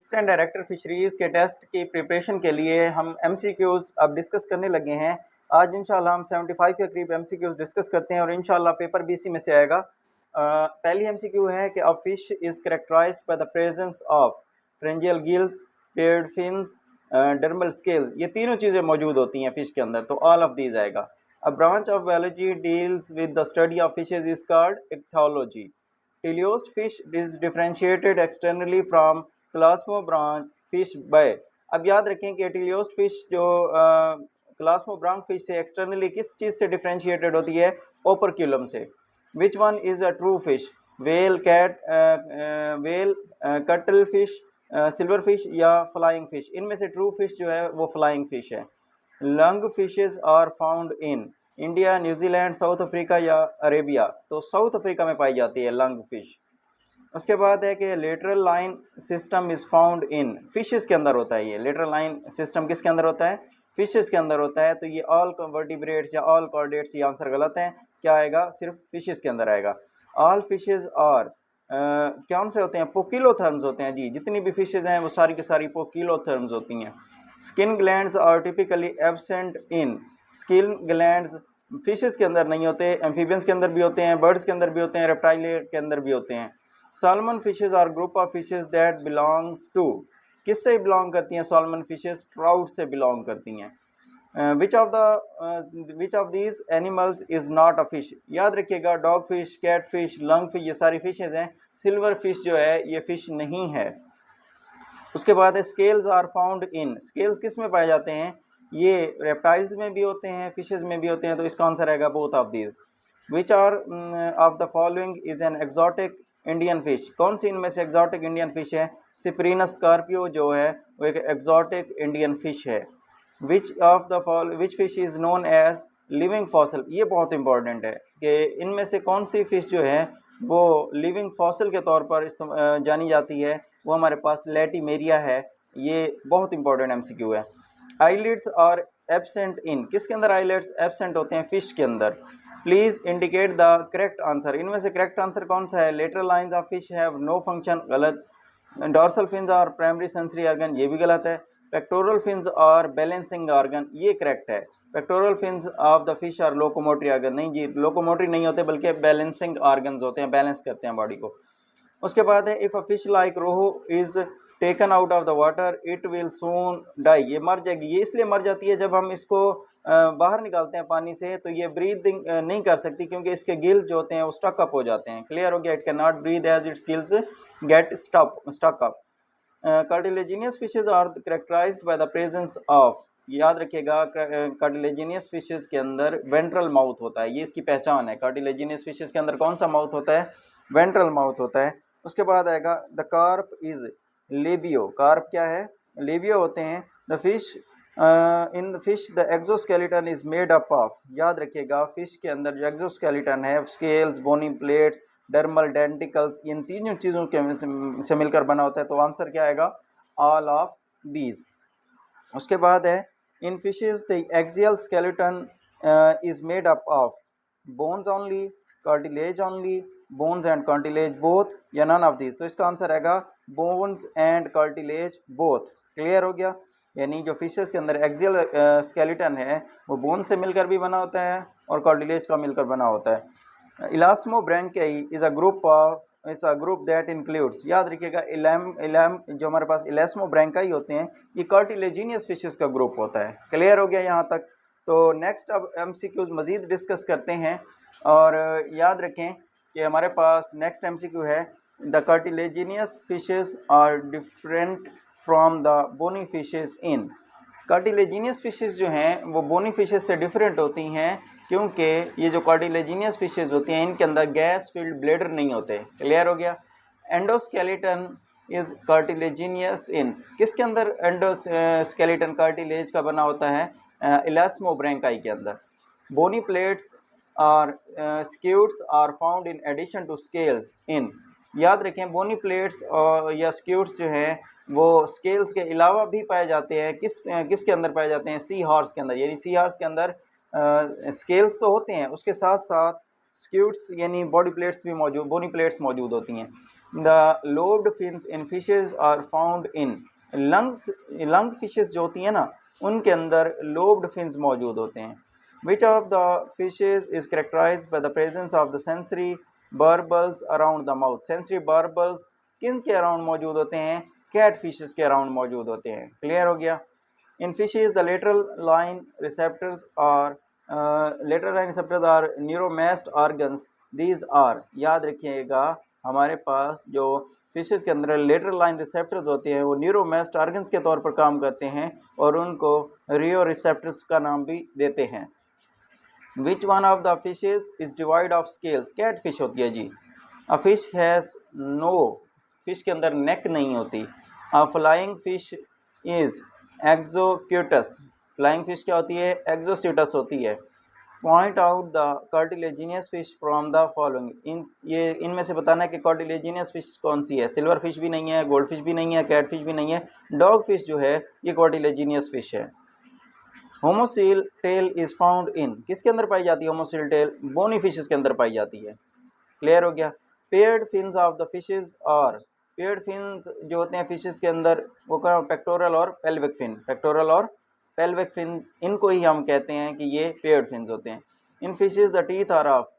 Assistant director fisheries के test की preparation के लिए हम एमसीक्यूज़ अब डिस्कस करने लगे हैं। आज इंशाल्लाह हम 75 के करीब एमसीक्यूज़ डिस्कस करते हैं और इंशाल्लाह पेपर बीसी में से आएगा। पहली एमसीक्यू है कि a fish is characterized by the presence of pharyngeal gills, paired fins, dermal scales. ये तीनों चीज़ें मौजूद होती हैं फ़िश के अंदर, तो ऑल ऑफ दीज आएगा। A branch of biology deals with the study of fishes is called ichthyology. Teleost fish is differentiated externally from elasmobranch fish by. अब याद रखें कि टेलियोस्ट फिश जो क्लास्मोब्रांच फिश से एक्सटर्नली किस चीज़ से डिफ्रेंशिएटेड होती है? ओपरक्यूलम से। Which one is a true fish? Whale, cat, whale, cuttle fish, silver fish या फ्लाइंग फिश? इनमें से ट्रू फिश जो है वो फ्लाइंग फिश है। Lung fishes are found in India, New Zealand, South Africa या अरेबिया? तो साउथ अफ्रीका में पाई जाती है लंग फिश। उसके बाद है कि lateral line system is found in fishes के अंदर होता है। ये लेटरल लाइन सिस्टम किसके अंदर होता है? फिशेस के अंदर होता है। तो ये ऑल वर्टिब्रेट्स या ऑल कॉर्डेट्स, ये आंसर गलत है। क्या आएगा? सिर्फ फिशेस के अंदर आएगा। ऑल फिशेज आर कौन से होते हैं? पोकिलोथर्म्स होते हैं जी। जितनी भी फिशेज हैं वो सारी की सारी पोकिलोथर्म्स होती हैं। Skin glands are typically absent in skin glands fishes के अंदर नहीं होते, एम्फीबियंस के अंदर भी होते हैं, बर्ड्स के अंदर भी होते हैं, रेप्टाइल के अंदर भी होते हैं। Salmon fishes are group of fishes that belongs to, किससे बिलोंग करती हैं सालमन फिशेज? ट्राउट से बिलोंग करती हैं। Which of these animals is not a fish? याद रखिएगा, dog fish, cat fish, lung fish, ये सारी फिशेज हैं। सिल्वर फिश जो है ये फिश नहीं है। उसके बाद है scales are found in, scales किस में पाए जाते हैं? ये रेप्टाइल्स में भी होते हैं, फिशेज में भी होते हैं। तो इसका आंसर आएगा both of these. Which are of the following is an exotic Indian fish? कौन सी इनमें से एग्जॉटिक इंडियन फिश है? सिप्रीनस स्कॉर्पियो जो है वो एक एग्जॉटिक इंडियन फिश है। Which fish is known as living fossil? ये बहुत इंपॉर्टेंट है कि इनमें से कौन सी फिश जो है वो लिविंग फॉसल के तौर पर जानी जाती है? वो हमारे पास लैटिमेरिया है। ये बहुत इंपॉर्टेंट एमसीक्यू है। आईलिड्स आर एब्सेंट इन, किसके अंदर आईलिड्स एब्सेंट होते हैं? फिश के अंदर। Please indicate the correct answer. इनमें से करेक्ट आंसर कौन सा है? Lateral lines of fish have no function, गलत। Dorsal fins are primary sensory organ, ये भी गलत है। Pectoral fins are balancing organ, ये करेक्ट है। Pectoral fins of the fish are locomotory organ, नहीं जी, लोकोमोटरी नहीं होते बल्कि बैलेंसिंग ऑर्गन्स होते हैं, बैलेंस करते हैं बॉडी को। उसके बाद है if a fish like rohu is taken out of the water it will soon die, ये मर जाएगी। ये इसलिए मर जाती है जब हम इसको बाहर निकालते हैं पानी से, तो ये ब्रीदिंग नहीं कर सकती क्योंकि इसके गिल जो होते हैं वो स्टक अप हो जाते हैं। क्लियर हो गया? It can not breathe as its gills get stuck up. Cartilaginous fishes are characterized by the presence of, याद रखिएगा, कार्टिलेजिनियस फिशेज के अंदर वेंट्रल माउथ होता है, ये इसकी पहचान है। कार्टिलेजिनियस फिशेज के अंदर कौन सा माउथ होता है? वेंट्रल माउथ होता है। उसके बाद आएगा the carp is Labeo, carp क्या है? लेबियो होते हैं। The fish in the fish the exoskeleton is made up of, याद रखिएगा, फिश के अंदर जो एक्सोस्केलेटन है scales, bony plates, dermal, denticles, इन तीनों चीज़ों के से मिलकर बना होता है। तो आंसर क्या आएगा? All of these. उसके बाद है in fishes the axial skeleton is made up of bones only, cartilage only, bones and cartilage both, या नन ऑफ दीज? तो इसका आंसर आएगा bones and cartilage both. Clear हो गया? यानी जो फिशेस के अंदर एक्सियल स्केलेटन है वो बोन से मिलकर भी बना होता है और कार्टिलेज का मिलकर बना होता है। Elasmobranchii is a group that includes, याद रखिएगा, इलैम जो हमारे पास इलास्मोब्रैंकियाई होते हैं ये कार्टिलेजिनियस फिशेस का ग्रुप होता है। क्लियर हो गया यहाँ तक? तो नेक्स्ट अब एमसीक्यूज मज़ीद डिस्कस करते हैं और याद रखें कि हमारे पास नेक्स्ट एमसीक्यू है the cartilaginous fishes are different from the bony fishes in. Cartilaginous fishes जो हैं वो बोनी फिशेस से डिफरेंट होती हैं क्योंकि ये जो कार्टिलेजिनियस फिशेस होती हैं इनके अंदर गैस फिल्ड ब्लैडर नहीं होते। क्लियर हो गया? एंडोस्केलेटन इज कार्टिलेजिनियस इन, किसके अंदर एंडोस्केलेटन कार्टिलेज का बना होता है? इलास्मोब्रैंकियाई के अंदर। बोनी प्लेट्स और scutes are found in addition to scales in, याद रखें, बोनी प्लेट्स और या स्क्यूट्स जो हैं वो स्केल्स के अलावा भी पाए जाते हैं। किसके अंदर पाए जाते हैं? सी हॉर्स के अंदर। यानी सी हॉर्स के अंदर स्केल्स तो होते हैं, उसके साथ साथ स्क्यूट्स यानी बॉडी प्लेट्स भी मौजूद, बोनी प्लेट्स मौजूद होती हैं। The lobed fins in fishes are found in lung fishes जो होती हैं ना, उनके अंदर लोब्ड फिन्स मौजूद होते हैं। Which of the fishes is characterized by the presence of the sensory barbels around the mouth. Sensory barbels किन के अराउंड मौजूद होते हैं? कैट फिशेज के अराउंड मौजूद होते हैं। क्लियर हो गया। In fishes the lateral line receptors are neuromast organs. These are, याद रखिएगा, हमारे पास जो फिशेस के अंदर लेटरल लाइन रिसेप्टर्स होते हैं वो न्यूरोमास्ट ऑर्गन्स के तौर पर काम करते हैं और उनको रियो रिसेप्टर्स का नाम भी देते हैं। Which one of the fishes is divide of scales? Cat fish होती है जी। A fish has no, fish के अंदर नेक नहीं होती। A flying fish is exocoetus. Flying fish क्या होती है? एक्सोक्यूटस होती है। Point out the cartilaginous fish from the following. इनमें से बताना है कि कार्टिलेजिनियस फिश कौन सी है। सिल्वर फिश भी नहीं है, गोल्ड फिश भी नहीं है, कैट फिश भी नहीं है, डॉग फिश जो है ये कार्टिलेजिनियस फिश है। होमोसील टेल इज फाउंड इन, किसके अंदर पाई जाती है होमोसील टेल? बोनी फिशेस के अंदर पाई जाती है। क्लियर हो गया। Paired fins of the fishes और पेयर्ड फिन्स जो होते हैं फिशेस के अंदर वो क्या? पेक्टोरल और पेल्विक फिन। पेक्टोरल और पेल्विक फिन, इनको ही हम कहते हैं कि ये पेयर्ड फिन्स होते हैं। In fishes the teeth are of,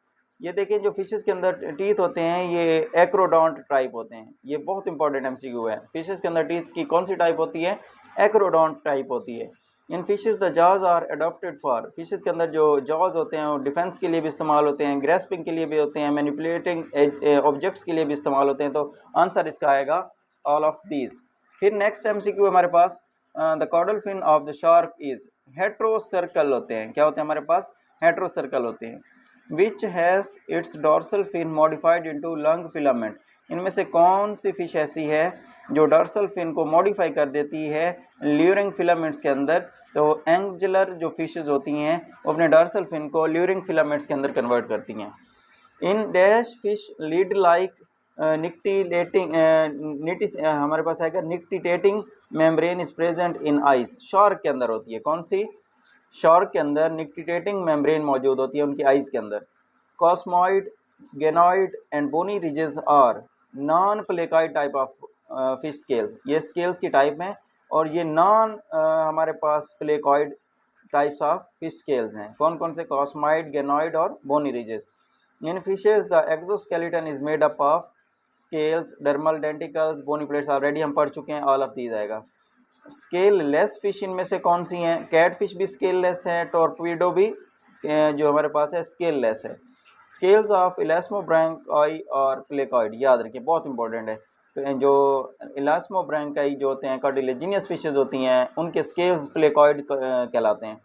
ये देखें जो फिशेस के अंदर टीथ होते हैं ये एक्रोडोंट टाइप होते हैं। ये बहुत इंपॉर्टेंट एमसीक्यू है। फिशेस के अंदर टीथ की कौन सी टाइप होती है? एक्रोडोंट टाइप होती है। In fishes the jaws are adapted for, fishes के अंदर जो जॉज होते हैं वो डिफेंस के लिए भी इस्तेमाल होते हैं, ग्रेस्पिंग के लिए भी होते हैं, मैनिपुलेटिंग ऑब्जेक्ट्स के लिए भी इस्तेमाल होते हैं। तो आंसर इसका आएगा ऑल ऑफ दीज। फिर नेक्स्ट एमसीक्यू हमारे पास the caudal fin of the shark is heterocercal होते हैं। क्या होते हैं हमारे पास? हेट्रोसर्कल होते हैं। Which has its dorsal fin modified into lung filament. इनमें से कौन सी फिश ऐसी है जो डॉर्सल फिन को मॉडिफाई कर देती है ल्यूरिंग फिलामेंट्स के अंदर? तो एंगुलर जो फिशेस होती हैं वो अपने डॉर्सल फिन को ल्यूरिंग फिलामेंट्स के अंदर कन्वर्ट करती हैं। In dash fish lid like nictitating हमारे पास आएगा nictitating membrane is present in eyes. Shark के अंदर होती है। कौन सी? शार्क के अंदर निक्टिटेटिंग मेम्ब्रेन मौजूद होती है उनकी आइज के अंदर। Cosmoid, ganoid and bony ridges are non placoid type of fish scales. ये स्केल्स की टाइप हैं और ये नॉन हमारे पास placoid types of fish scales हैं। कौन कौन से? कॉस्मॉइड, गेनॉइड और bony ridges. In fishes the exoskeleton is made up of scales, dermal, denticles, bony plates. Already हम पढ़ चुके हैं, ऑल ऑफ दीज आएगा। स्केल लेस फिश इनमें से कौन सी हैं? कैट फिश भी स्केल लेस है, टॉर्पीडो भी जो हमारे पास है स्केल लेस है। स्केल्स ऑफ इलास्मोब्रैंकाई और प्लेकॉइड, याद रखिए बहुत इंपॉर्टेंट है। तो जो इलास्मोब्रैंकाई जो होते हैं कार्टिलेजिनियस फिशेज होती हैं उनके स्केल्स प्लेकॉइड कहलाते हैं।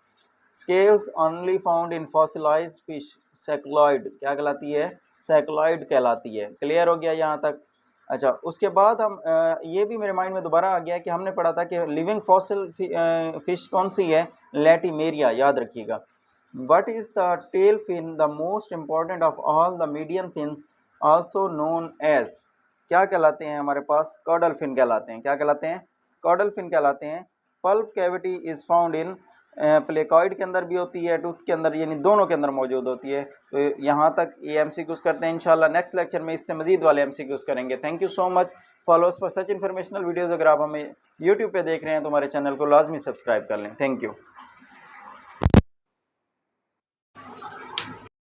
Scales only found in fossilized fish cycloid, क्या कहलाती है? सेक्लॉइड कहलाती है। क्लियर हो गया यहाँ तक? अच्छा, उसके बाद हम ये भी मेरे माइंड में दोबारा आ गया कि हमने पढ़ा था कि लिविंग फॉसिल फिश कौन सी है? लैटिमेरिया, याद रखिएगा। What is the tail fin the most important of all the medium fins also known as, क्या कहलाते हैं हमारे पास? कॉर्डल फिन कहलाते हैं। क्या कहलाते हैं? कॉर्डल फिन कहलाते हैं। Pulp cavity is found in, placoid के अंदर भी होती है, टूथ के अंदर, यानी दोनों के अंदर मौजूद होती है। तो यहाँ तक ये एमसीक्यूज़ करते हैं। इंशाल्लाह नेक्स्ट लेक्चर में इससे मजीद वाले एमसीक्यूज़ करेंगे। Thank you so much followers for such informational videos. अगर आप हमें यूट्यूब पे देख रहे हैं तो हमारे चैनल को लाजमी सब्सक्राइब कर लें। Thank you.